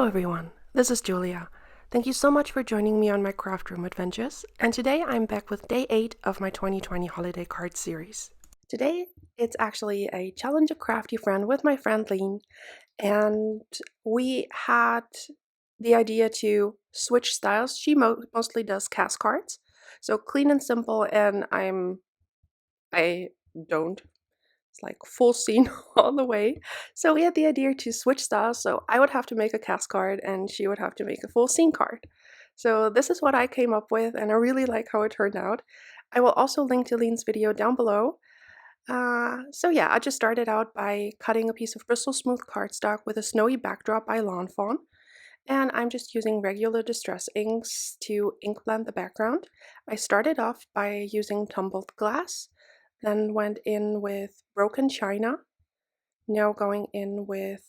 Hello everyone, this is Julia. Thank you so much for joining me on my craft room adventures, and today I'm back with day 8 of my 2020 holiday card series. Today it's actually a challenge a crafty friend with my friend Lien, and we had the idea to switch styles. She mostly does CAS cards, so clean and simple, and I don't. It's like full scene all the way. So we had the idea to switch styles, so I would have to make a CAS card and she would have to make a full scene card. So this is what I came up with, and I really like how it turned out. I will also link to Lien's video down below. So yeah, I just started out by cutting a piece of Bristol smooth cardstock with a snowy backdrop by Fawn, and I'm just using regular distress inks to ink blend the background. I started off by using tumbled glass, then went in with broken china, now going in with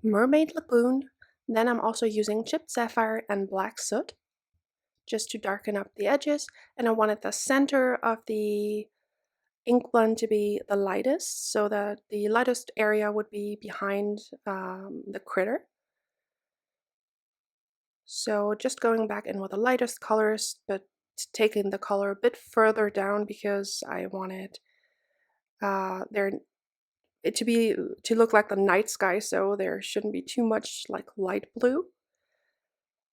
Mermaid Lagoon. Then I'm also using chipped sapphire and black soot just to darken up the edges, and I wanted the center of the ink blend to be the lightest, so that the lightest area would be behind the critter. So just going back in with the lightest colors, but taking the color a bit further down because I wanted it to look like the night sky, so there shouldn't be too much like light blue.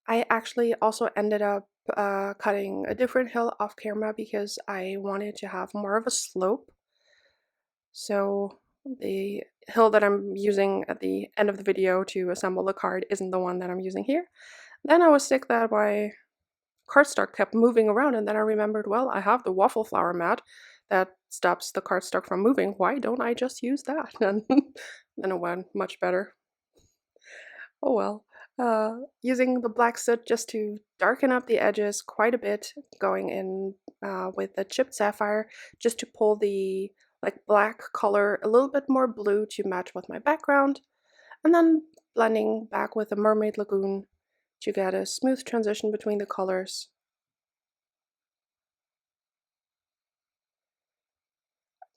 I actually also ended up cutting a different hill off camera because I wanted to have more of a slope. So the hill that I'm using at the end of the video to assemble the card isn't the one that I'm using here. Then I was sick that my cardstock kept moving around, and then I remembered, well, I have the waffle flower mat that stops the cardstock from moving. Why don't I just use that? And then it went much better. Oh well. Using the black soot just to darken up the edges quite a bit, going in with the chipped sapphire just to pull the like black color a little bit more blue to match with my background, and then blending back with the Mermaid Lagoon to get a smooth transition between the colors.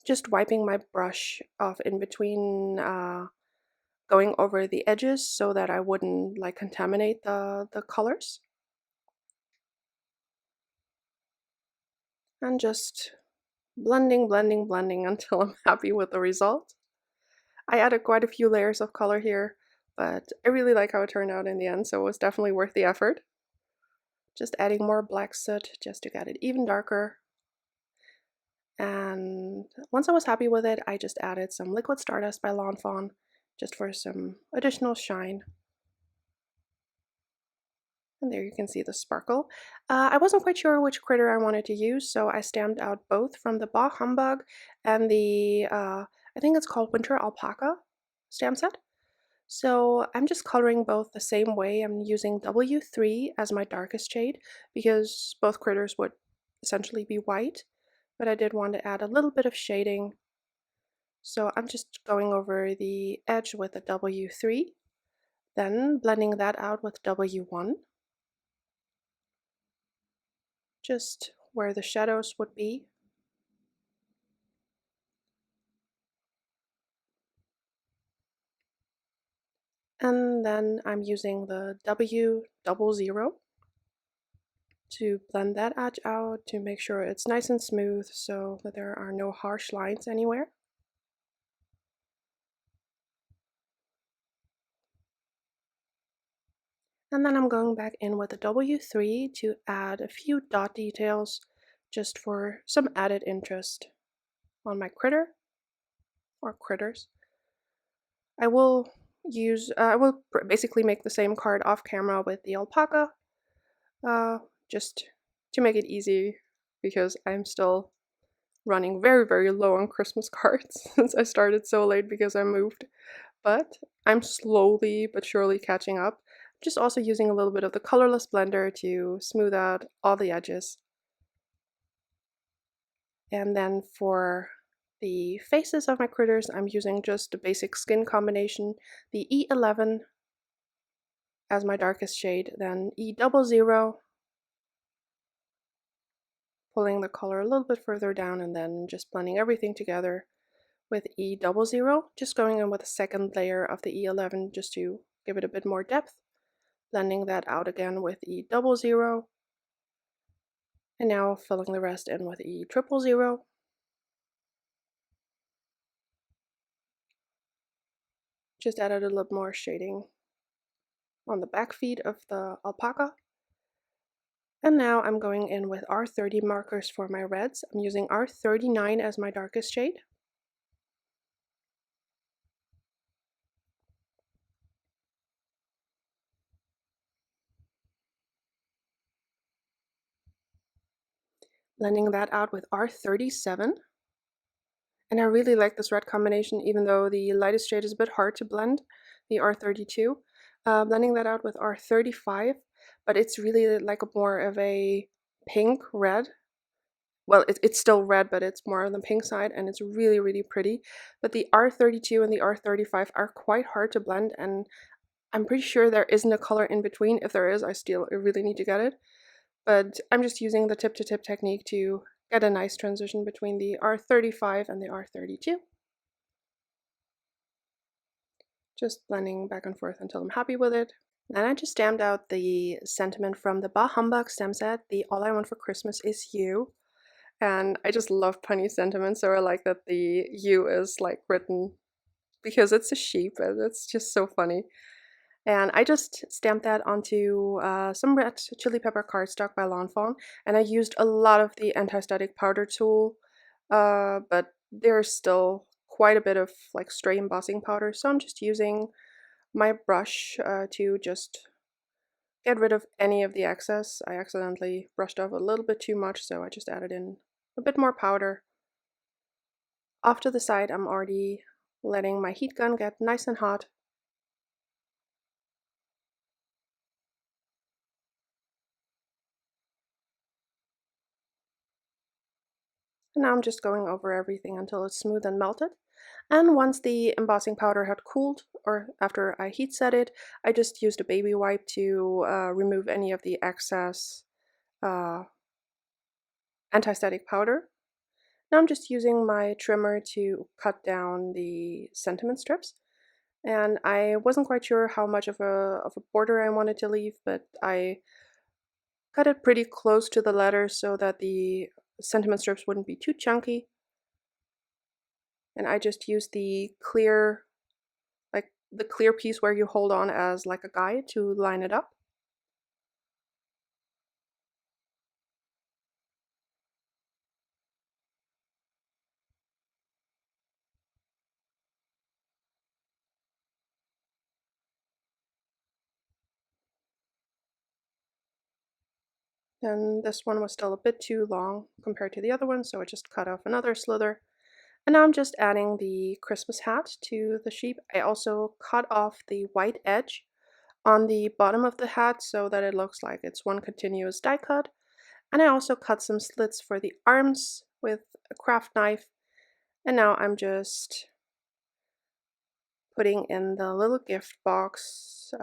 Just wiping my brush off in between, going over the edges so that I wouldn't like contaminate the colors. And just blending until I'm happy with the result. I added quite a few layers of color here, but I really like how it turned out in the end, so it was definitely worth the effort. Just adding more black soot just to get it even darker. And once I was happy with it, I just added some liquid Stardust by Fawn just for some additional shine. And there you can see the sparkle. I wasn't quite sure which critter I wanted to use, so I stamped out both from the Baaah Humbug and the, I think it's called Winter Alpaca stamp set. So I'm just coloring both the same way. I'm using W3 as my darkest shade because both critters would essentially be white, but I did want to add a little bit of shading. So I'm just going over the edge with a W3, then blending that out with W1. Just where the shadows would be. And then I'm using the W00 to blend that edge out to make sure it's nice and smooth so that there are no harsh lines anywhere. And then I'm going back in with the W3 to add a few dot details just for some added interest on my critter or critters. I will basically make the same card off camera with the alpaca, just to make it easy because I'm still running very low on Christmas cards since I started so late because I moved. But I'm slowly but surely catching up. Just also using a little bit of the colorless blender to smooth out all the edges. And then for the faces of my critters, I'm using just a basic skin combination, the E11 as my darkest shade, then E00, pulling the color a little bit further down, and then just blending everything together with E00, just going in with a second layer of the E11 just to give it a bit more depth. blending that out again with E 00, and now filling the rest in with E 000. Just added a little more shading on the back feet of the alpaca. And now I'm going in with R30 markers for my reds. I'm using R39 as my darkest shade. Blending that out with R37. And I really like this red combination, even though the lightest shade is a bit hard to blend, the R32. Blending that out with R35, but it's really like more of a pink red. Well, it's still red, but it's more on the pink side, and it's really, really pretty. But the R32 and the R35 are quite hard to blend, and I'm pretty sure there isn't a color in between. If there is, I really need to get it. But I'm just using the tip-to-tip technique to get a nice transition between the R35 and the R32. Just blending back and forth until I'm happy with it. Then I just stamped out the sentiment from the Baaah Humbug stem set, the All I Want for Christmas is You. And I just love punny sentiments, so I like that the U is like written because it's a sheep, and it's just so funny. And I just stamped that onto some red chili pepper cardstock by Fawn, and I used a lot of the anti-static powder tool, but there's still quite a bit of like stray embossing powder, so I'm just using my brush to just get rid of any of the excess. I accidentally brushed off a little bit too much, so I just added in a bit more powder. Off to the side, I'm already letting my heat gun get nice and hot. And now I'm just going over everything until it's smooth and melted. And once the embossing powder had cooled, or after I heat set it, I just used a baby wipe to remove any of the excess anti-static powder. Now I'm just using my trimmer to cut down the sentiment strips. And I wasn't quite sure how much of a border I wanted to leave, but I cut it pretty close to the letter so that the sentiment strips wouldn't be too chunky. And I just used the clear, like the clear piece where you hold on as like a guide to line it up. And this one was still a bit too long compared to the other one, so I just cut off another slither. And now I'm just adding the Christmas hat to the sheep. I also cut off the white edge on the bottom of the hat so that it looks like it's one continuous die cut. And I also cut some slits for the arms with a craft knife. And now I'm just putting in the little gift box,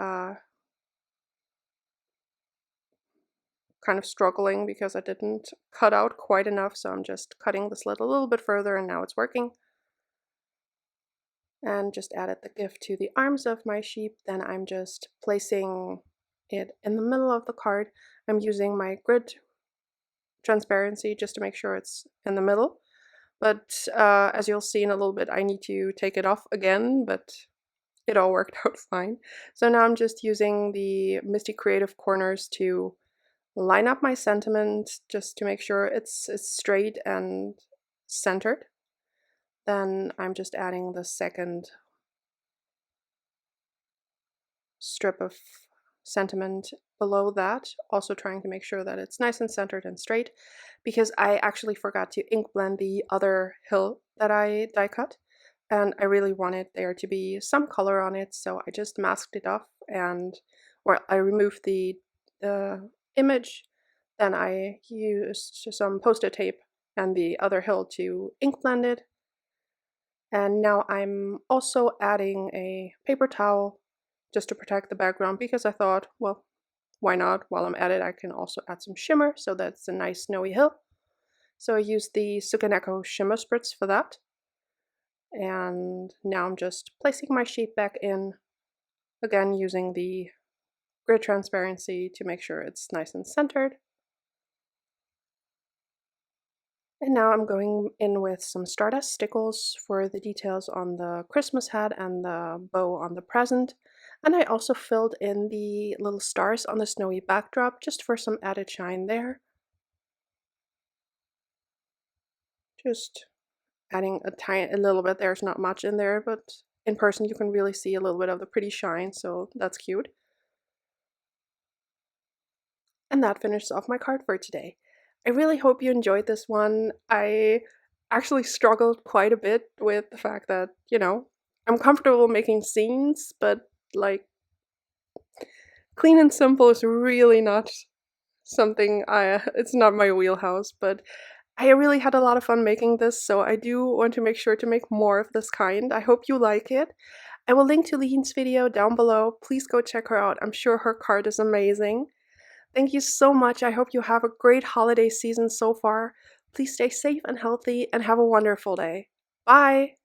kind of struggling because I didn't cut out quite enough, so I'm just cutting the slit a little bit further, and now it's working. And just added the gift to the arms of my sheep. Then I'm just placing it in the middle of the card. I'm using my grid transparency just to make sure it's in the middle. But as you'll see in a little bit, I need to take it off again, but it all worked out fine. So now I'm just using the Misty Creative Corners to line up my sentiment just to make sure it's straight and centered. Then I'm just adding the second strip of sentiment below that, also trying to make sure that it's nice and centered and straight, because I actually forgot to ink blend the other hill that I die cut, and I really wanted there to be some color on it, so I just masked it off, and I removed the image. Then I used some post-it tape and the other hill to ink blend it. And now I'm also adding a paper towel just to protect the background, because I thought, well, why not? While I'm at it, I can also add some shimmer, so that's a nice snowy hill. So I used the Sukaneko shimmer spritz for that. And now I'm just placing my sheep back in, again using the grid transparency to make sure it's nice and centered. And now I'm going in with some Stardust Stickles for the details on the Christmas hat and the bow on the present. And I also filled in the little stars on the snowy backdrop just for some added shine there. Just adding a little bit. There's not much in there, but in person you can really see a little bit of the pretty shine, so that's cute. And that finishes off my card for today. I really hope you enjoyed this one. I actually struggled quite a bit with the fact that, you know, I'm comfortable making scenes, but like clean and simple is really not something it's not my wheelhouse, but I really had a lot of fun making this, so I do want to make sure to make more of this kind. I hope you like it. I will link to Lien's video down below. Please go check her out. I'm sure her card is amazing. Thank you so much. I hope you have a great holiday season so far. Please stay safe and healthy and have a wonderful day. Bye!